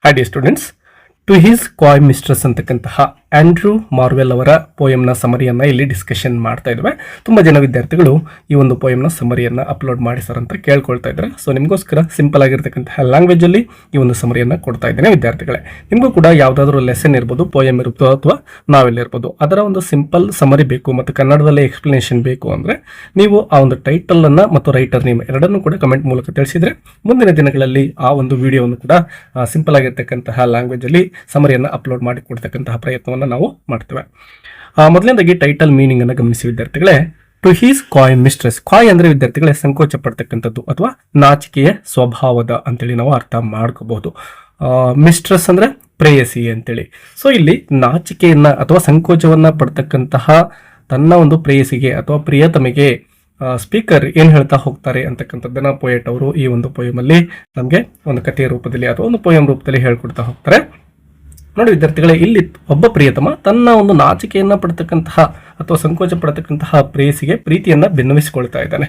Hi dear students, to his coy mistress ಅಂತಕ್ಕಂತಹ Andrew Marvel ಅವರ ಪೋಯಮ್ನ ಸಮರಿಯನ್ನ ಇಲ್ಲಿ ಡಿಸ್ಕಷನ್ ಮಾಡ್ತಾ ಇದ್ವಿ. ತುಂಬಾ ಜನ ವಿದ್ಯಾರ್ಥಿಗಳು ಈ ಒಂದು ಪೋಯಮ್ನ ಸಮರಿಯನ್ನ ಅಪ್ಲೋಡ್ ಮಾಡಿ ಸರ್ ಅಂತ ಕೇಳ್ಕೊಳ್ತಾ ಇದ್ದಾರೆ. ಸೊ ನಿಮಗೋಸ್ಕರ ಸಿಂಪಲ್ ಆಗಿರತಕ್ಕಂತಹ ಲ್ಯಾಂಗ್ವೇಜ್ ಅಲ್ಲಿ ಈ ಒಂದು ಸಮರಿಯನ್ನ ಕೊಡ್ತಾ ಇದ್ದೇನೆ ವಿದ್ಯಾರ್ಥಿಗಳೇ. ನಿಮಗೂ ಕೂಡ ಯಾವುದಾದ್ರೂ ಲೆಸನ್ ಇರ್ಬೋದು, ಪೋಯಮ್ ಇರ್ಬೋದು ಅಥವಾ ನಾವೆಲ್ ಇರ್ಬೋದು, ಅದರ ಒಂದು ಸಿಂಪಲ್ ಸಮರಿ ಬೇಕು ಮತ್ತು ಕನ್ನಡದಲ್ಲಿ ಎಕ್ಸ್ಪ್ಲನೇಷನ್ ಬೇಕು ಅಂದ್ರೆ ನೀವು ಆ ಒಂದು ಟೈಟಲ್ ಅನ್ನ ಮತ್ತು ರೈಟರ್ ನೇಮ್ ಎರಡನ್ನೂ ಕೂಡ ಕಮೆಂಟ್ ಮೂಲಕ ತಿಳಿಸಿದ್ರೆ ಮುಂದಿನ ದಿನಗಳಲ್ಲಿ ಆ ಒಂದು ವಿಡಿಯೋವನ್ನು ಕೂಡ ಸಿಂಪಲ್ ಆಗಿರ್ತಕ್ಕಂತಹ ಲ್ಯಾಂಗ್ವೇಜ್ ಅಲ್ಲಿ ಸಮರಿಯನ್ನ ಅಪ್ಲೋಡ್ ಮಾಡಿ ಕೊಡ್ತಕ್ಕಂತಹ ಪ್ರಯತ್ನವನ್ನು ನಾವು ಮಾಡ್ತೇವೆ. ಮೊದಲನೇದಾಗಿ ಟೈಟಲ್ ಮೀನಿಂಗ್ ಅನ್ನು ಗಮನಿಸಿ ವಿದ್ಯಾರ್ಥಿಗಳೇ. To his coy mistress. ಕಾಯ್ ಅಂದ್ರೆ ವಿದ್ಯಾರ್ಥಿಗಳೇ ಸಂಕೋಚ ಪಡ್ತಕ್ಕಂಥದ್ದು ಅಥವಾ ನಾಚಿಕೆಯ ಸ್ವಭಾವದ ಅಂತೇಳಿ ನಾವು ಅರ್ಥ ಮಾಡ್ಕೋಬಹುದು. ಮಿಸ್ಟ್ರೆಸ್ ಅಂದ್ರೆ ಪ್ರೇಯಸಿ ಅಂತೇಳಿ. ಸೊ ಇಲ್ಲಿ ನಾಚಿಕೆಯನ್ನ ಅಥವಾ ಸಂಕೋಚವನ್ನ ಪಡ್ತಕ್ಕಂತಹ ತನ್ನ ಒಂದು ಪ್ರೇಯಸಿಗೆ ಅಥವಾ ಪ್ರಿಯತಮೆಗೆ ಸ್ಪೀಕರ್ ಏನ್ ಹೇಳ್ತಾ ಹೋಗ್ತಾರೆ ಅಂತಕ್ಕಂಥದ್ದನ್ನ ಪೋಯೆಟ್ ಅವರು ಈ ಒಂದು ಪೋಯಮ್ ಅಲ್ಲಿ ನಮಗೆ ಒಂದು ಕಥೆಯ ರೂಪದಲ್ಲಿ ಅಥವಾ ಒಂದು ಪೋಯಮ್ ರೂಪದಲ್ಲಿ ಹೇಳ್ಕೊಡ್ತಾ ಹೋಗ್ತಾರೆ. ನೋಡಿ ವಿದ್ಯಾರ್ಥಿಗಳೇ, ಇಲ್ಲಿ ಒಬ್ಬ ಪ್ರಿಯತಮ ತನ್ನ ಒಂದು ನಾಚಿಕೆಯನ್ನ ಪಡ್ತಕ್ಕಂತಹ ಅಥವಾ ಸಂಕೋಚ ಪಡ್ತಕ್ಕಂತಹ ಪ್ರೇಯಸಿಗೆ ಪ್ರೀತಿಯನ್ನ ಭಿನ್ನವಿಸಿಕೊಳ್ತಾ ಇದ್ದಾನೆ.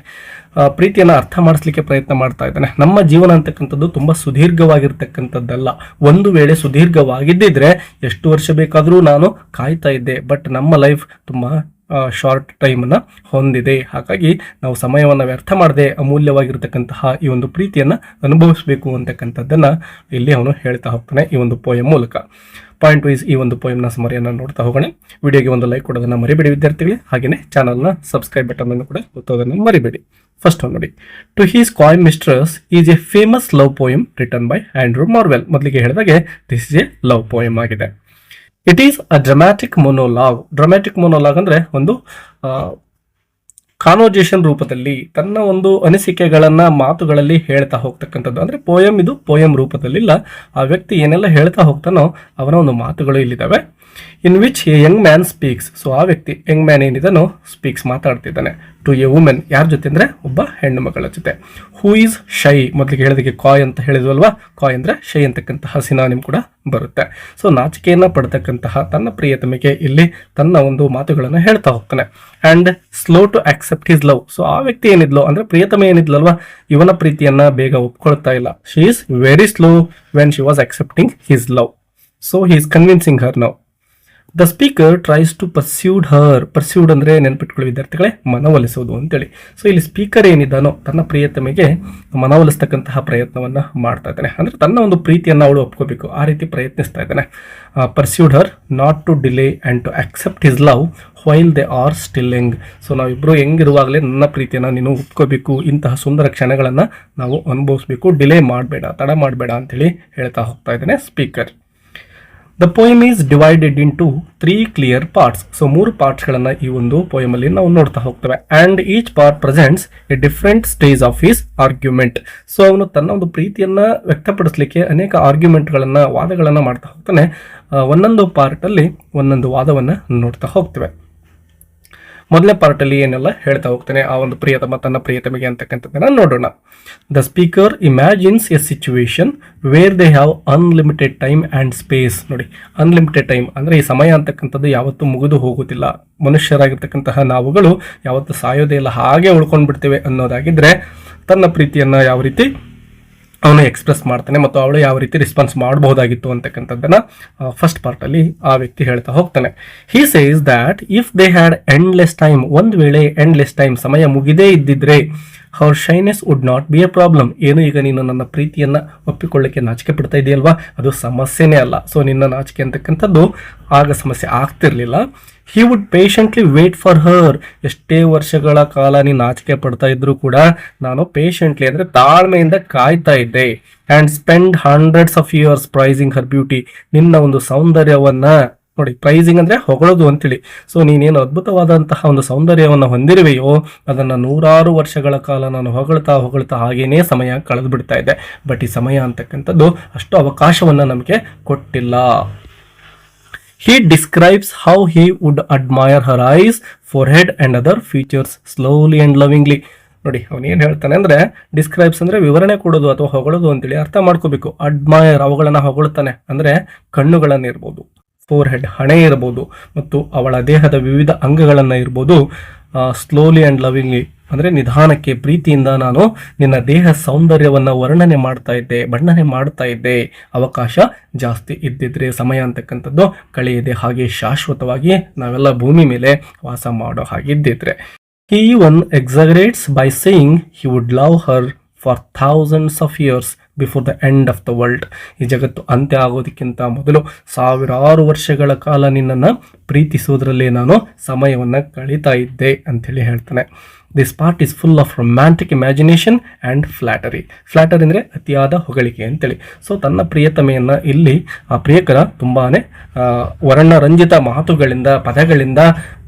ಪ್ರೀತಿಯನ್ನ ಅರ್ಥ ಮಾಡಿಸ್ಲಿಕ್ಕೆ ಪ್ರಯತ್ನ ಮಾಡ್ತಾ ಇದ್ದಾನೆ. ನಮ್ಮ ಜೀವನ ಅಂತಕ್ಕಂಥದ್ದು ತುಂಬಾ ಸುದೀರ್ಘವಾಗಿರ್ತಕ್ಕಂಥದ್ದಲ್ಲ. ಒಂದು ವೇಳೆ ಸುದೀರ್ಘವಾಗಿದ್ದಿದ್ರೆ ಎಷ್ಟು ವರ್ಷ ಬೇಕಾದರೂ ನಾನು ಕಾಯ್ತಾ ಇದ್ದೆ. ಬಟ್ ನಮ್ಮ ಲೈಫ್ ತುಂಬಾ ಶಾರ್ಟ್ ಟೈಮನ್ನು ಹೊಂದಿದೆ. ಹಾಗಾಗಿ ನಾವು ಸಮಯವನ್ನು ವ್ಯರ್ಥ ಮಾಡದೆ ಅಮೂಲ್ಯವಾಗಿರ್ತಕ್ಕಂತಹ ಈ ಒಂದು ಪ್ರೀತಿಯನ್ನು ಅನುಭವಿಸಬೇಕು ಅಂತಕ್ಕಂಥದ್ದನ್ನು ಇಲ್ಲಿ ಅವನು ಹೇಳ್ತಾ ಹೋಗ್ತಾನೆ ಈ ಒಂದು ಪೋಯಮ್ ಮೂಲಕ. ಪಾಯಿಂಟ್ ವೈಸ್ ಈ ಒಂದು ಪೋಯಮ್ನ ಸಮರಿಯನ್ನು ನೋಡ್ತಾ ಹೋಗೋಣ. ವಿಡಿಯೋಗೆ ಒಂದು ಲೈಕ್ ಕೊಡೋದನ್ನು ಮರಿಬೇಡಿ ವಿದ್ಯಾರ್ಥಿಗಳೇ. ಹಾಗೆಯೇ ಚಾನಲ್ನ ಸಬ್ಸ್ಕ್ರೈಬ್ ಬಟನ್ ಅನ್ನು ಕೂಡ ಒತ್ತೋದನ್ನು ಮರಿಬೇಡಿ. ಫಸ್ಟ್ ನೋಡಿ, to his coy mistress is a famous love poem written by Andrew Marvell. ಮೊದಲಿಗೆ ಹೇಳಿದಾಗೆ this is a love poem ಆಗಿದೆ. It is a dramatic monologue. Dramatic monologue ಅಂದ್ರೆ ಒಂದು ಕಾನ್ವರ್ಜೇಷನ್ ರೂಪದಲ್ಲಿ ತನ್ನ ಒಂದು ಅನಿಸಿಕೆಗಳನ್ನ ಮಾತುಗಳಲ್ಲಿ ಹೇಳ್ತಾ ಹೋಗ್ತಕ್ಕಂಥದ್ದು. ಅಂದ್ರೆ ಪೋಯಮ್ ಇದು ಪೋಯಮ್ ರೂಪದಲ್ಲಿಲ್ಲ. ಆ ವ್ಯಕ್ತಿ ಏನೆಲ್ಲ ಹೇಳ್ತಾ ಹೋಗ್ತಾನೋ ಅವನ ಒಂದು ಮಾತುಗಳು ಇಲ್ಲಿದ್ದಾವೆ. In which a young man speaks. So ಆ ವ್ಯಕ್ತಿ ಯಂಗ್ ಮ್ಯಾನ್ ಏನಿದಾನೋ ಸ್ಪೀಕ್ಸ್ ಮಾತಾಡ್ತಿದ್ದಾನೆ ಟು ಎ ವುಮೆನ್. ಯಾರ ಜೊತೆ ಅಂದ್ರೆ ಒಬ್ಬ ಹೆಣ್ಣು ಮಗಳ ಜೊತೆ. Who is shy. ಮೊದಲಿಗೆ ಹೇಳಿದಕ್ಕೆ ಕಾಯ್ ಅಂತ ಹೇಳಿದ್ವಲ್ವಾ, ಕಾಯ್ ಅಂದ್ರೆ ಶೈ ಅಂತಕ್ಕಂತಹ ಸಿನಾನಿಮ್ ಕೂಡ ಬರುತ್ತೆ. ಸೊ ನಾಚಿಕೆಯನ್ನ ಪಡ್ತಕ್ಕಂತಹ ತನ್ನ ಪ್ರಿಯತಮೆಗೆ ಇಲ್ಲಿ ತನ್ನ ಒಂದು ಮಾತುಗಳನ್ನು ಹೇಳ್ತಾ ಹೋಗ್ತಾನೆ. And slow to accept his love. So ಆ ವ್ಯಕ್ತಿ ಏನಿದ್ಲೋ ಅಂದ್ರೆ ಪ್ರಿಯತಮೆ ಏನಿದ್ಲಲ್ವಾ, ಇವನ ಪ್ರೀತಿಯನ್ನ ಬೇಗ ಒಪ್ಕೊಳ್ತಾ ಇಲ್ಲ. She is very slow when she was accepting his love. So he is convincing her now. The speaker tries to persuade her. Persuade ಅಂದ್ರೆ ನೆನ್ಪಿಟ್ಕೊಳ್ಳಿ ವಿದ್ಯಾರ್ಥಿಗಳೇ, ಮನವೊಲಿಸುವುದು ಅಂತೇಳಿ. ಸೊ ಇಲ್ಲಿ ಸ್ಪೀಕರ್ ಏನಿದ್ದಾನೋ ತನ್ನ ಪ್ರಿಯತಮೆಗೆ ಮನವೊಲಿಸ್ತಕ್ಕಂತಹ ಪ್ರಯತ್ನವನ್ನ ಮಾಡ್ತಾ ಇದ್ದಾನೆ. ಅಂದ್ರೆ ತನ್ನ ಒಂದು ಪ್ರೀತಿಯನ್ನ ಅವಳು ಒಪ್ಕೋಬೇಕು, ಆ ರೀತಿ ಪ್ರಯತ್ನಿಸ್ತಾ ಇದ್ದಾನೆ. Persuade her not to delay and to accept his love while they are still young. So ನಾವಿಬ್ರು ಹೆಂಗಿರುವಾಗಲೇ ನನ್ನ ಪ್ರೀತಿಯನ್ನ ನೀನು ಒಪ್ಕೋಬೇಕು, ಇಂತಹ ಸುಂದರ ಕ್ಷಣಗಳನ್ನ ನಾವು ಅನುಭವಿಸ್ಬೇಕು, ಡಿಲೇ ಮಾಡಬೇಡ, ತಡ ಮಾಡಬೇಡ ಅಂತೇಳಿ ಹೇಳ್ತಾ ಹೋಗ್ತಾ ಇದ್ದಾನೆ speaker. The poem is divided into 3 clear parts. So 3 ಪಾರ್ಟ್ಸ್ಗಳನ್ನು ಈ ಒಂದು ಪೋಯಮ್ ಅಲ್ಲಿ ನಾವು ನೋಡ್ತಾ ಹೋಗ್ತೇವೆ. And each part presents a different stage of his argument. So ಅವನು ತನ್ನ ಒಂದು ಪ್ರೀತಿಯನ್ನ ವ್ಯಕ್ತಪಡಿಸಲಿಕ್ಕೆ ಅನೇಕ ಆರ್ಗ್ಯುಮೆಂಟ್ಗಳನ್ನ, ವಾದಗಳನ್ನ ಮಾಡ್ತಾ ಹೋಗ್ತಾನೆ. ಒಂದೊಂದು ಪಾರ್ಟ್ ಅಲ್ಲಿ ಒಂದೊಂದು ವಾದವನ್ನ ನೋಡ್ತಾ ಹೋಗ್ತೇವೆ. ಮೊದಲನೇ ಪಾರ್ಟ್ ಅಲ್ಲಿ ಏನೆಲ್ಲ ಹೇಳ್ತಾ ಹೋಗ್ತಾನೆ ಆ ಒಂದು ಪ್ರಿಯತಮ ತನ್ನ ಪ್ರಿಯತಮೆಗೆ ಅಂತಕ್ಕಂಥದ್ದನ್ನ ನೋಡೋಣ. The speaker ಇಮ್ಯಾಜಿನ್ಸ್ A situation where they have unlimited time and space. ನೋಡಿ, ಅನ್ಲಿಮಿಟೆಡ್ ಟೈಮ್ ಅಂದ್ರೆ ಈ ಸಮಯ ಅಂತಕ್ಕಂಥದ್ದು ಯಾವತ್ತೂ ಮುಗಿದು ಹೋಗುತ್ತಿಲ್ಲ. ಮನುಷ್ಯರಾಗಿರ್ತಕ್ಕಂತಹ ನಾವುಗಳು ಯಾವತ್ತೂ ಸಾಯೋದೇ ಇಲ್ಲ, ಹಾಗೆ ಉಳ್ಕೊಂಡ್ ಬಿಡ್ತೇವೆ ಅನ್ನೋದಾಗಿದ್ರೆ ತನ್ನ ಪ್ರೀತಿಯನ್ನ ಯಾವ ರೀತಿ ಅವನು ಎಕ್ಸ್ಪ್ರೆಸ್ ಮಾಡ್ತಾನೆ ಮತ್ತು ಅವಳು ಯಾವ ರೀತಿ ರೆಸ್ಪಾನ್ಸ್ ಮಾಡಬಹುದಾಗಿತ್ತು ಅಂತಕ್ಕಂಥದ್ದನ್ನ ಫಸ್ಟ್ ಪಾರ್ಟ್ ಅಲ್ಲಿ ಆ ವ್ಯಕ್ತಿ ಹೇಳ್ತಾ ಹೋಗ್ತಾನೆ. He says that if they had endless time. ಒಂದು ವೇಳೆ ಎಂಡ್ಲೆಸ್ ಟೈಮ್ ಸಮಯ ಮುಗಿದೇ ಇದ್ದಿದ್ರೆ our shyness would not be a problem. ಏನು ಈಗ ನೀನು ನನ್ನ ಪ್ರೀತಿಯನ್ನ ಒಪ್ಪಿಕೊಳ್ಳಕ್ಕೆ ನಾಚಿಕೆ ಪಡ್ತಾ ಇದೆಯಲ್ವಾ, ಅದು ಸಮಸ್ಯೆನೇ ಅಲ್ಲ. ಸೊ ನಿನ್ನ ನಾಚಿಕೆ ಅಂತಕ್ಕಂಥದ್ದು ಆಗ ಸಮಸ್ಯೆ ಆಗ್ತಿರ್ಲಿಲ್ಲ. He would patiently wait for her. ಎಷ್ಟೇ ವರ್ಷಗಳ ಕಾಲ ನೀನು ನಾಚಿಕೆ ಪಡ್ತಾ ಇದ್ರು ಕೂಡ ನಾನು ಪೇಷಂಟ್ಲಿ ಅಂದ್ರೆ ತಾಳ್ಮೆಯಿಂದ ಕಾಯ್ತಾ ಇದ್ದೆ. And spend hundreds of years pricing Har beauty. ನಿನ್ನ ಒಂದು ಸೌಂದರ್ಯವನ್ನ ನೋಡಿ, ಪ್ರೈಸಿಂಗ್ ಅಂದ್ರೆ ಹೊಗಳೋದು ಅಂತೇಳಿ. ಸೊ ನೀನೇನು ಅದ್ಭುತವಾದಂತಹ ಒಂದು ಸೌಂದರ್ಯವನ್ನು ಹೊಂದಿರುವೆಯೋ ಅದನ್ನ 100 ವರ್ಷಗಳ ಕಾಲ ನಾನು ಹೊಗಳ್ತಾ ಹಾಗೇನೇ ಸಮಯ ಕಳೆದು ಬಿಡ್ತಾ ಇದ್ದೆ. ಬಟ್ ಈ ಸಮಯ ಅಂತಕ್ಕಂಥದ್ದು ಅಷ್ಟು ಅವಕಾಶವನ್ನ ನಮಗೆ ಕೊಟ್ಟಿಲ್ಲ. He describes how he would admire her eyes, forehead and other features slowly and lovingly. ನೋಡಿ, ಅವನು ಏನು ಹೇಳ್ತಾನೆ ಅಂದ್ರೆ ಡಿಸ್ಕ್ರೈಬ್ಸ್ ಅಂದ್ರೆ ವಿವರಣೆ ಕೊಡೋದು ಅಥವಾ ಹೊಗಳೋದು ಅಂತೇಳಿ ಅರ್ಥ ಮಾಡ್ಕೋಬೇಕು. ಅಡ್ಮೈರ್, ಅವುಗಳನ್ನ ಹೊಗಳ್ತಾನೆ ಅಂದ್ರೆ ಕಣ್ಣುಗಳನ್ನ ಇರ್ಬೋದು. ಫೋರ್ ಹೆಡ್ ಹಣೆ ಇರ್ಬೋದು ಮತ್ತು ಅವಳ ದೇಹದ ವಿವಿಧ ಅಂಗಗಳನ್ನು ಇರ್ಬೋದು ಸ್ಲೋಲಿ ಆ್ಯಂಡ್ ಲವಿಂಗ್ಲಿ ಅಂದರೆ ನಿಧಾನಕ್ಕೆ ಪ್ರೀತಿಯಿಂದ ನಾನು ನಿನ್ನ ದೇಹ ಸೌಂದರ್ಯವನ್ನು ವರ್ಣನೆ ಮಾಡ್ತಾ ಇದ್ದೆ, ಬಣ್ಣನೆ ಮಾಡ್ತಾ ಇದ್ದೆ. ಅವಕಾಶ ಜಾಸ್ತಿ ಇದ್ದಿದ್ರೆ ಸಮಯ ಅಂತಕ್ಕಂಥದ್ದು ಕಳೆಯದೆ ಹಾಗೆ ಶಾಶ್ವತವಾಗಿ ನಾವೆಲ್ಲ ಭೂಮಿ ಮೇಲೆ ವಾಸ ಮಾಡೋ ಹಾಗಿದ್ದಿದ್ರೆ. He even exaggerates by saying he would love her for thousands of years before the end of the world. ಈ ಜಗತ್ತು ಅಂತ್ಯ ಆಗೋದಕ್ಕಿಂತ ಮೊದಲು ಸಾವಿರಾರು ವರ್ಷಗಳ ಕಾಲ ನಿನ್ನನ್ನು ಪ್ರೀತಿಸೋದ್ರಲ್ಲೇ ನಾನು ಸಮಯವನ್ನು ಕಳೀತಾ ಇದ್ದೆ ಅಂಥೇಳಿ ಹೇಳ್ತಾನೆ. This part is full of romantic imagination and flattery. Flattery ಅಂದರೆ ಅತಿಯಾದ ಹೊಗಳಿಕೆ ಅಂತೇಳಿ. ಸೊ ತನ್ನ ಪ್ರಿಯತಮೆಯನ್ನು ಇಲ್ಲಿ ಆ ಪ್ರಿಯಕರ ತುಂಬಾ ವರ್ಣರಂಜಿತ ಮಾತುಗಳಿಂದ ಪದಗಳಿಂದ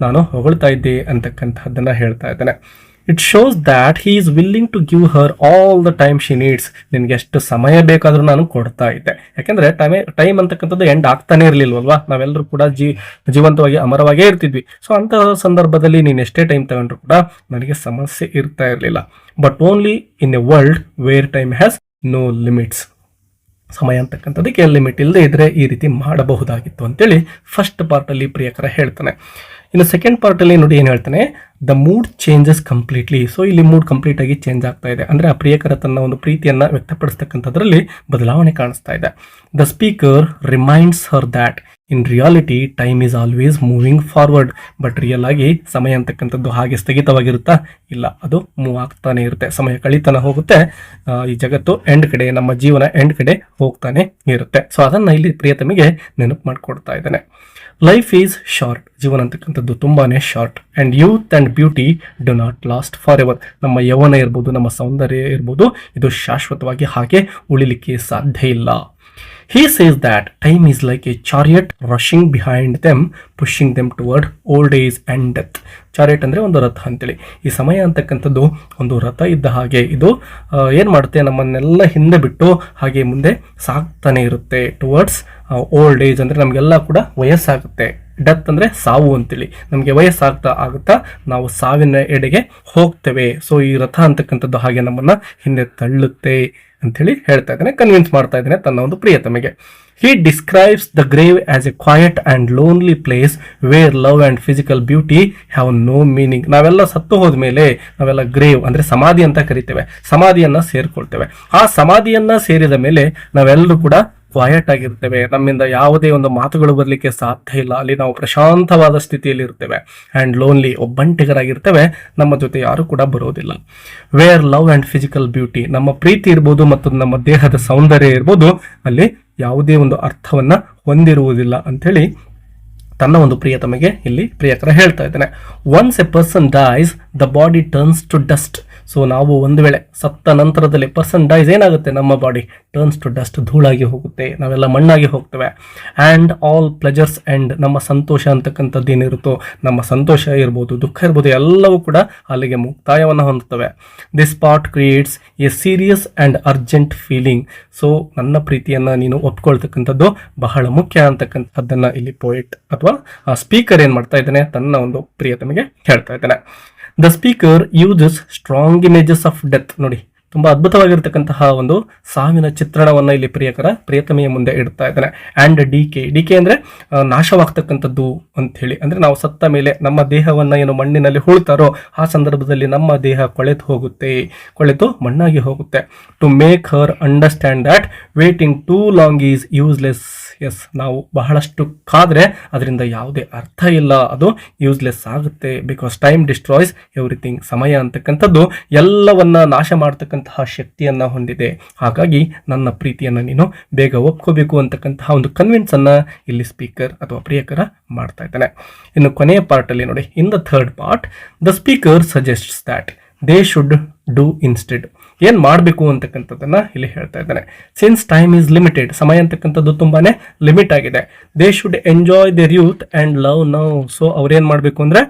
ನಾನು ಹೊಗಳ್ತಾ ಇದ್ದೆ ಅಂತಕ್ಕಂಥದ್ದನ್ನು ಹೇಳ್ತಾ ಇದ್ದಾನೆ. It shows that he is willing to give her all the time she needs. ನಿನಗೆ ಎಷ್ಟು ಸಮಯ ಬೇಕಾದರೂ ನಾನು ಕೊಡ್ತಾ ಇದ್ದೆ. ಯಾಕೆಂದರೆ ಟೈಮ್ ಅಂತಕ್ಕಂಥದ್ದು ಎಂಡ್ ಆಗ್ತಾನೆ ಇರಲಿಲ್ವಲ್ವಾ. ನಾವೆಲ್ಲರೂ ಕೂಡ ಜೀವಂತವಾಗಿ ಅಮರವಾಗೇ ಇರ್ತಿದ್ವಿ. ಸೊ ಅಂತಹ ಸಂದರ್ಭದಲ್ಲಿ ನೀನು ಎಷ್ಟೇ ಟೈಮ್ ತಗೊಂಡ್ರು ಕೂಡ ನನಗೆ ಸಮಸ್ಯೆ ಇರ್ತಾ ಇರಲಿಲ್ಲ. But only in a world where time has no limits. ಸಮಯ ಅಂತಕ್ಕಂಥದ್ದಕ್ಕೆ ಲಿಮಿಟ್ ಇಲ್ಲದೆ ಇದ್ರೆ ಈ ರೀತಿ ಮಾಡಬಹುದಾಗಿತ್ತು ಅಂತೇಳಿ ಫಸ್ಟ್ ಪಾರ್ಟಲ್ಲಿ ಪ್ರಿಯಕರ ಹೇಳ್ತಾನೆ. ಇನ್ನು ಸೆಕೆಂಡ್ ಪಾರ್ಟಲ್ಲಿ ನೋಡಿ ಏನು ಹೇಳ್ತಾನೆ, the mood changes completely. So ಇಲ್ಲಿ ಮೂಡ್ ಕಂಪ್ಲೀಟ್ ಆಗಿ ಚೇಂಜ್ ಆಗ್ತಾ ಇದೆ. ಅಂದರೆ ಆ ಪ್ರಿಯಕರ ತನ್ನ ಒಂದು ಪ್ರೀತಿಯನ್ನು ವ್ಯಕ್ತಪಡಿಸ್ತಕ್ಕಂಥದ್ರಲ್ಲಿ ಬದಲಾವಣೆ ಕಾಣಿಸ್ತಾ ಇದೆ. The speaker reminds Har that in reality time is always moving forward. But real ಆಗಿ ಸಮಯ ಅಂತಕ್ಕಂಥದ್ದು ಹಾಗೆ ಸ್ಥಗಿತವಾಗಿರುತ್ತಾ? ಇಲ್ಲ, ಅದು ಮೂವ್ ಆಗ್ತಾನೆ ಇರುತ್ತೆ. ಸಮಯ ಕಳೀತಾನೆ ಹೋಗುತ್ತೆ. ಈ ಜಗತ್ತು ಎಂಡ್ ಕಡೆ, ನಮ್ಮ ಜೀವನ ಎಂಡ್ ಕಡೆ ಹೋಗ್ತಾನೆ ಇರುತ್ತೆ. ಸೊ ಅದನ್ನು ಇಲ್ಲಿ ಪ್ರಿಯತಮಿಗೆ ನೆನಪು ಮಾಡಿಕೊಡ್ತಾ ಇದ್ದಾನೆ. Life is short. ಜೀವನ ಅಂತಕ್ಕಂಥದ್ದು ತುಂಬಾನೇ short. And youth and beauty do not last for ever. ನಮ್ಮ ಯೌವನ ಇರ್ಬೋದು, ನಮ್ಮ ಸೌಂದರ್ಯ ಇರ್ಬೋದು, ಇದು ಶಾಶ್ವತವಾಗಿ ಹಾಗೆ ಉಳಿಲಿಕ್ಕೆ ಸಾಧ್ಯ ಇಲ್ಲ. He says that time is like a chariot rushing behind them, pushing them toward old age and death. Chariot ಅಂದರೆ ಒಂದು ರಥ ಅಂತೇಳಿ. ಈ ಸಮಯ ಅಂತಕ್ಕಂಥದ್ದು ಒಂದು ರಥ ಇದ್ದ ಹಾಗೆ ಇದು ಏನು ಮಾಡುತ್ತೆ, ನಮ್ಮನ್ನೆಲ್ಲ ಹಿಂದೆ ಬಿಟ್ಟು ಹಾಗೆ ಮುಂದೆ ಸಾಗ್ತಾನೆ ಇರುತ್ತೆ. ಟುವರ್ಡ್ಸ್ ಓಲ್ಡ್ ಏಜ್ ಅಂದರೆ ನಮಗೆಲ್ಲ ಕೂಡ ವಯಸ್ಸಾಗುತ್ತೆ. ಡೆತ್ ಅಂದರೆ ಸಾವು ಅಂತೇಳಿ. ನಮಗೆ ವಯಸ್ಸಾಗ್ತಾ ಆಗುತ್ತಾ ನಾವು ಸಾವಿನ ಎಡೆಗೆ ಹೋಗ್ತೇವೆ. ಸೊ ಈ ರಥ ಅಂತಕ್ಕಂಥದ್ದು ಹಾಗೆ ನಮ್ಮನ್ನು ಹಿಂದೆ ತಳ್ಳುತ್ತೆ ಅಂಥೇಳಿ ಹೇಳ್ತಾ ಇದ್ದಾನೆ, ಕನ್ವಿನ್ಸ್ ಮಾಡ್ತಾ ಇದ್ದಾನೆ ತನ್ನ ಒಂದು ಪ್ರಿಯತಮೆಗೆ. He describes the grave as a quiet and lonely place where love and physical beauty have no meaning. ನಾವೆಲ್ಲ ಸತ್ತು ಹೋದ್ಮೇಲೆ ನಾವೆಲ್ಲ ಗ್ರೇವ್ ಅಂದರೆ ಸಮಾಧಿ ಅಂತ ಕರಿತೇವೆ, ಸಮಾಧಿಯನ್ನ ಸೇರ್ಕೊಳ್ತೇವೆ. ಆ ಸಮಾಧಿಯನ್ನ ಸೇರಿದ ಮೇಲೆ ನಾವೆಲ್ಲರೂ ಕೂಡ ಕ್ವಾಯಟ್ ಆಗಿರ್ತೇವೆ. ನಮ್ಮಿಂದ ಯಾವುದೇ ಒಂದು ಮಾತುಗಳು ಬರಲಿಕ್ಕೆ ಸಾಧ್ಯ ಇಲ್ಲ. ಅಲ್ಲಿ ನಾವು ಪ್ರಶಾಂತವಾದ ಸ್ಥಿತಿಯಲ್ಲಿ ಇರ್ತೇವೆ. ಆ್ಯಂಡ್ ಲೋನ್ಲಿ, ಒಬ್ಬಂಟಿಗರಾಗಿರ್ತೇವೆ. ನಮ್ಮ ಜೊತೆ ಯಾರು ಕೂಡ ಬರೋದಿಲ್ಲ. Where love and physical beauty, ನಮ್ಮ ಪ್ರೀತಿ ಇರ್ಬೋದು ಮತ್ತು ನಮ್ಮ ದೇಹದ ಸೌಂದರ್ಯ ಇರ್ಬೋದು, ಅಲ್ಲಿ ಯಾವುದೇ ಒಂದು ಅರ್ಥವನ್ನ ಹೊಂದಿರುವುದಿಲ್ಲ ಅಂಥೇಳಿ ತನ್ನ ಒಂದು ಪ್ರಿಯತಮೆಗೆ ಇಲ್ಲಿ ಪ್ರಿಯಕರ ಹೇಳ್ತಾ ಇದ್ದಾನೆ. Once a person dies the body turns to dust. So ನಾವು ಒಂದು ವೇಳೆ ಸತ್ತ ನಂತರದಲ್ಲಿ ಪರ್ಸನ್ ಡೈಸ್ ಏನಾಗುತ್ತೆ, ನಮ್ಮ ಬಾಡಿ ಟರ್ನ್ಸ್ ಟು ಡಸ್ಟ್, ಧೂಳಾಗಿ ಹೋಗುತ್ತೆ, ನಾವೆಲ್ಲ ಮಣ್ಣಾಗಿ ಹೋಗ್ತೇವೆ. ಆ್ಯಂಡ್ ಆಲ್ ಪ್ಲೆಜರ್ಸ್ ಎಂಡ್, ನಮ್ಮ ಸಂತೋಷ ಅಂತಕ್ಕಂಥದ್ದು ಏನಿರುತ್ತೋ, ನಮ್ಮ ಸಂತೋಷ ಇರ್ಬೋದು, ದುಃಖ ಇರ್ಬೋದು, ಎಲ್ಲವೂ ಕೂಡ ಅಲ್ಲಿಗೆ ಮುಕ್ತಾಯವನ್ನು ಹೊಂದುತ್ತವೆ. This part creates A serious and urgent feeling. So ನನ್ನ ಪ್ರೀತಿಯನ್ನು ನೀನು ಒಪ್ಕೊಳ್ತಕ್ಕಂಥದ್ದು ಬಹಳ ಮುಖ್ಯ ಅಂತಕ್ಕಂಥದ್ದನ್ನು ಇಲ್ಲಿ ಪೋಯಿಟ್ ಅಥವಾ ಸ್ಪೀಕರ್ ಏನು ಮಾಡ್ತಾ ಇದ್ದಾನೆ, ತನ್ನ ಒಂದು ಪ್ರಿಯತಮೆಗೆ ಹೇಳ್ತಾ ಇದ್ದಾನೆ. The speaker uses strong images of death. ನೋಡಿ, ತುಂಬಾ ಅದ್ಭುತವಾಗಿರ್ತಕ್ಕಂತಹ ಒಂದು ಸಾವಿನ ಚಿತ್ರಣವನ್ನು ಇಲ್ಲಿ ಪ್ರಿಯತಮೆಯ ಮುಂದೆ ಇಡ್ತಾ ಇದ್ದಾನೆ. ಆ್ಯಂಡ್ ಡಿಕೆ ಅಂದರೆ ನಾಶವಾಗ್ತಕ್ಕಂಥದ್ದು ಅಂತ ಹೇಳಿ. ಅಂದರೆ ನಾವು ಸತ್ತ ಮೇಲೆ ನಮ್ಮ ದೇಹವನ್ನು ಏನು ಮಣ್ಣಿನಲ್ಲಿ ಹೂಳ್ತಾರೋ ಆ ಸಂದರ್ಭದಲ್ಲಿ ನಮ್ಮ ದೇಹ ಕೊಳೆತು ಮಣ್ಣಾಗಿ ಹೋಗುತ್ತೆ. To make her understand that waiting too long is useless. Yes, ನಾವು ಬಹಳಷ್ಟು ಕಾದ್ರೆ ಅದರಿಂದ ಯಾವುದೇ ಅರ್ಥ ಇಲ್ಲ, ಅದು ಯೂಸ್ಲೆಸ್ ಆಗುತ್ತೆ. Because time destroys everything. ಸಮಯ ಅಂತಕ್ಕಂಥದ್ದು ಎಲ್ಲವನ್ನ ನಾಶ ಮಾಡ್ತಕ್ಕಂತಹ ಶಕ್ತಿಯನ್ನ ಹೊಂದಿದೆ. ಹಾಗಾಗಿ ನನ್ನ ಪ್ರೀತಿಯನ್ನು ನೀನು ಬೇಗ ಒಪ್ಕೋಬೇಕು ಅಂತಕ್ಕಂತಹ ಒಂದು ಕನ್ವಿನ್ಸ್ ಅನ್ನ ಇಲ್ಲಿ ಸ್ಪೀಕರ್ ಅಥವಾ ಪ್ರಿಯಕರ ಮಾಡ್ತಾ ಇದ್ದಾನೆ. ಇನ್ನು ಕೊನೆಯ ಪಾರ್ಟ್ ಅಲ್ಲಿ ನೋಡಿ, in the third part the speaker suggests that they should do instead. ಏನು ಮಾಡಬೇಕು ಅಂತಕ್ಕಂಥದ್ದನ್ನ ಇಲ್ಲಿ ಹೇಳ್ತಾ ಇದ್ದಾನೆ. ಸಿನ್ಸ್ ಟೈಮ್ ಈಸ್ ಲಿಮಿಟೆಡ್, ಸಮಯ ಅಂತಕ್ಕಂಥದ್ದು ತುಂಬಾನೇ ಲಿಮಿಟ್ ಆಗಿದೆ. They should enjoy their youth and love now. So ಅವ್ರೇನು ಮಾಡಬೇಕು ಅಂದರೆ,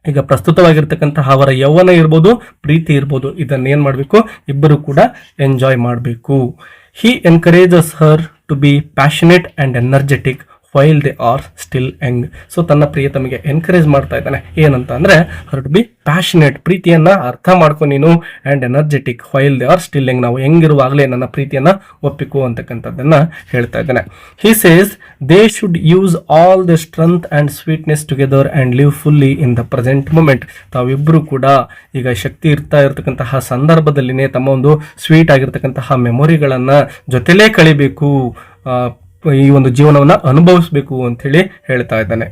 ಈಗ ಪ್ರಸ್ತುತವಾಗಿರ್ತಕ್ಕಂತಹ ಅವರ ಯೌವನ ಇರ್ಬೋದು, ಪ್ರೀತಿ ಇರ್ಬೋದು, ಇದನ್ನ ಏನು ಮಾಡಬೇಕು, ಇಬ್ಬರು ಕೂಡ ಎಂಜಾಯ್ ಮಾಡಬೇಕು. He encourages her to be passionate and energetic while they are still young. So ತನ್ನ ಪ್ರಿಯತಮಿಗೆ ಎನ್ಕರೇಜ್ ಮಾಡ್ತಾ ಇದ್ದಾನೆ ಏನಂತ ಅಂದ್ರೆ ಹರ್ ಟು ಬಿ ಪ್ಯಾಷನೇಟ್, ಪ್ರೀತಿಯನ್ನ ಅರ್ಥ ಮಾಡ್ಕೊ ನೀನು, and energetic while they are still young, ನಾವು ಹೆಂಗಿರುವಾಗಲೇ ನನ್ನ ಪ್ರೀತಿಯನ್ನ ಒಪ್ಪಿಕೋ ಅಂತಕ್ಕಂಥದ್ದನ್ನ ಹೇಳ್ತಾ ಇದ್ದಾನೆ. He says they should use all the strength and sweetness together and live fully in the present moment. ತಾವಿಬ್ರು ಕೂಡ ಈಗ ಶಕ್ತಿ ಇರ್ತಕ್ಕಂತಹ ಸಂದರ್ಭದಲ್ಲಿನೇ ತಮ್ಮ ಒಂದು ಸ್ವೀಟ್ ಆಗಿರ್ತಕ್ಕಂತಹ ಮೆಮೊರಿಗಳನ್ನ ಜೊತೆಲೇ ಕಳಿಬೇಕು, ಈ ಒಂದು ಜೀವನವನ್ನ ಅನುಭವಿಸಬೇಕು ಅಂತ ಹೇಳಿ ಹೇಳ್ತಾ ಇದ್ದಾನೆ.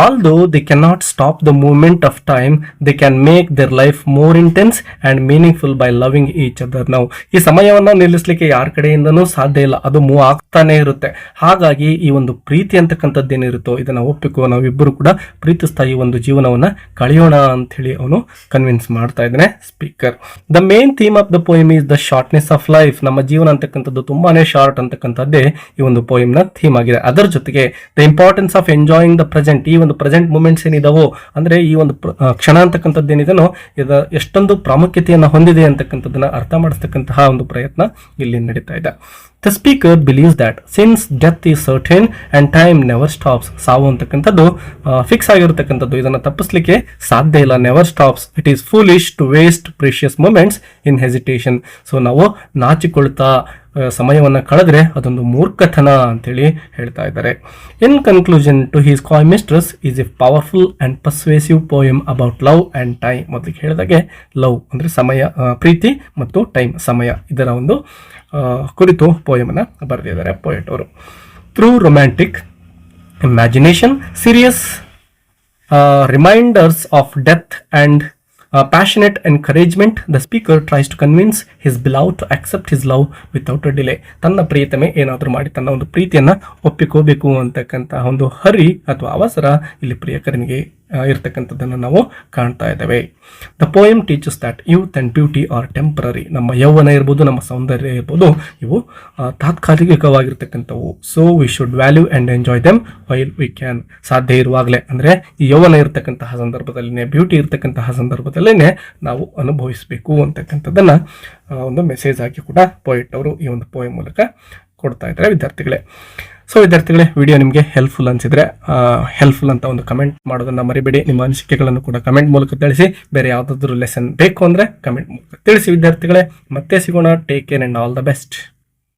Although they cannot stop the movement of time, they can make their life more intense and meaningful by loving each other. ನಾವು ಈ ಸಮಯವನ್ನ ನಿಲ್ಲಿಸಲಿಕ್ಕೆ ಯಾರ ಕಡೆಯಿಂದನೂ ಸಾಧ್ಯ ಇಲ್ಲ, ಅದು ಮೂವ್ ಆಗ್ತಾನೆ ಇರುತ್ತೆ. ಹಾಗಾಗಿ ಈ ಒಂದು ಪ್ರೀತಿ ಅಂತಕ್ಕಂಥದ್ದೇನಿರುತ್ತೋ ಇದನ್ನ ಒಪ್ಪಿಕೋ, ನಾವಿಬ್ಬರು ಕೂಡ ಪ್ರೀತಿಸ್ತಾ ಈ ಒಂದು ಜೀವನವನ್ನ ಕಳೆಯೋಣ ಅಂತ ಹೇಳಿ ಅವನು ಕನ್ವಿನ್ಸ್ ಮಾಡ್ತಾ ಇದ್ದಾನೆ speaker. The main theme of the poem is the shortness of life. ನಮ್ಮ ಜೀವನ ಅಂತಕ್ಕಂಥದ್ದು ತುಂಬಾನೇ ಶಾರ್ಟ್ ಅಂತಕ್ಕಂಥದ್ದೇ ಈ ಒಂದು ಪೋಯಮ್ ನ ಥೀಮ್ ಆಗಿದೆ. ಅದರ ಜೊತೆಗೆ the importance of enjoying the present, ಈ ಒಂದು ಪ್ರೆಸೆಂಟ್ ಮೂಮೆಂಟ್ಸ್ ಏನಿದಾವೋ ಅಂದ್ರೆ ಈ ಒಂದು ಕ್ಷಣ ಅಂತಕ್ಕಂಥದ್ದು ಏನಿದೆನೋ ಇದು ಎಷ್ಟೊಂದು ಪ್ರಾಮುಖ್ಯತೆಯನ್ನು ಹೊಂದಿದೆ ಅಂತಕ್ಕಂಥದ್ದನ್ನ ಅರ್ಥ ಮಾಡಿಸ್ತಕ್ಕಂತಹ ಒಂದು ಪ್ರಯತ್ನ ಇಲ್ಲಿ ನಡೀತಾ ಇದೆ. The speaker believes that since death is certain and time never stops. ಸಾವು ಅಂತಕ್ಕಂಥದ್ದು ಫಿಕ್ಸ್ ಆಗಿರತಕ್ಕಂಥದ್ದು, ಇದನ್ನು ತಪ್ಪಿಸ್ಲಿಕ್ಕೆ ಸಾಧ್ಯ ಇಲ್ಲ. Never stops. It is foolish to waste precious moments in hesitation. So ನಾವು ನಾಚಿಕೊಳ್ತಾ ಸಮಯವನ್ನು ಕಳೆದ್ರೆ ಅದೊಂದು ಮೂರ್ಖತನ ಅಂತೇಳಿ ಹೇಳ್ತಾ ಇದ್ದಾರೆ. In conclusion, to his coy mistress is a powerful and persuasive poem about love and time. ಮೊದಲಿಗೆ ಹೇಳಿದಾಗೆ ಲವ್ ಅಂದ್ರೆ ಸಮಯ, ಪ್ರೀತಿ ಮತ್ತು ಟೈಮ್ ಸಮಯ, ಇದರ ಒಂದು ಕುರಿತು ಪೋಯಮನ್ನು ಬರೆದಿದ್ದಾರೆ ಪೋಯಟ್ ಅವರು. Through romantic imagination, serious reminders of death and passionate encouragement, the speaker tries to convince his beloved to accept his love without a delay. ತನ್ನ ಪ್ರಿಯತಮೆ ಏನಾದರೂ ಮಾಡಿ ತನ್ನ ಒಂದು ಪ್ರೀತಿಯನ್ನ ಒಪ್ಪಿಕೋಬೇಕು ಅಂತಕ್ಕಂಥ ಒಂದು ಹರಿ ಅಥವಾ ಅವಸರ ಇಲ್ಲಿ ಪ್ರಿಯಕರನಿಗೆ ಇರ್ತಕ್ಕಂಥದ್ದನ್ನು ನಾವು ಕಾಣ್ತಾ ಇದ್ದೇವೆ. The poem teaches that youth and beauty are temporary. ನಮ್ಮ ಯೌವನ ಇರ್ಬೋದು, ನಮ್ಮ ಸೌಂದರ್ಯ ಇರ್ಬೋದು, ಇವು ತಾತ್ಕಾಲಿಕವಾಗಿರ್ತಕ್ಕಂಥವು. So we should value and enjoy them while we can. ಸಾಧ್ಯ ಇರುವಾಗಲೇ ಅಂದ್ರೆ ಈ ಯೌವನ ಇರತಕ್ಕಂತಹ ಸಂದರ್ಭದಲ್ಲಿನೇ, ಬ್ಯೂಟಿ ಇರತಕ್ಕಂತಹ ಸಂದರ್ಭದಲ್ಲಿನೇ ನಾವು ಅನುಭವಿಸಬೇಕು ಅಂತಕ್ಕಂಥದ್ದನ್ನ ಒಂದು ಮೆಸೇಜ್ ಆಗಿ ಕೂಡ ಪೋಯಿಟ್ ಅವರು ಈ ಒಂದು ಪೋಯಮ್ ಮೂಲಕ ಕೊಡ್ತಾ ಇದ್ದಾರೆ ವಿದ್ಯಾರ್ಥಿಗಳೇ. ಸೊ ವಿದ್ಯಾರ್ಥಿಗಳೇ, ವಿಡಿಯೋ ನಿಮಗೆ ಹೆಲ್ಪ್ಫುಲ್ ಅನಿಸಿದ್ರೆ ಹೆಲ್ಪ್ಫುಲ್ ಅಂತ ಒಂದು ಕಮೆಂಟ್ ಮಾಡೋದನ್ನ ಮರಿಬೇಡಿ. ನಿಮ್ಮ ಅನಿಸಿಕೆಗಳನ್ನು ಕೂಡ ಕಮೆಂಟ್ ಮೂಲಕ ತಿಳಿಸಿ. ಬೇರೆ ಯಾವುದಾದ್ರೂ ಲೆಸನ್ ಬೇಕು ಅಂದರೆ ಕಮೆಂಟ್ ಮೂಲಕ ತಿಳಿಸಿ ವಿದ್ಯಾರ್ಥಿಗಳೇ. ಮತ್ತೆ ಸಿಗೋಣ. Take care and all the best.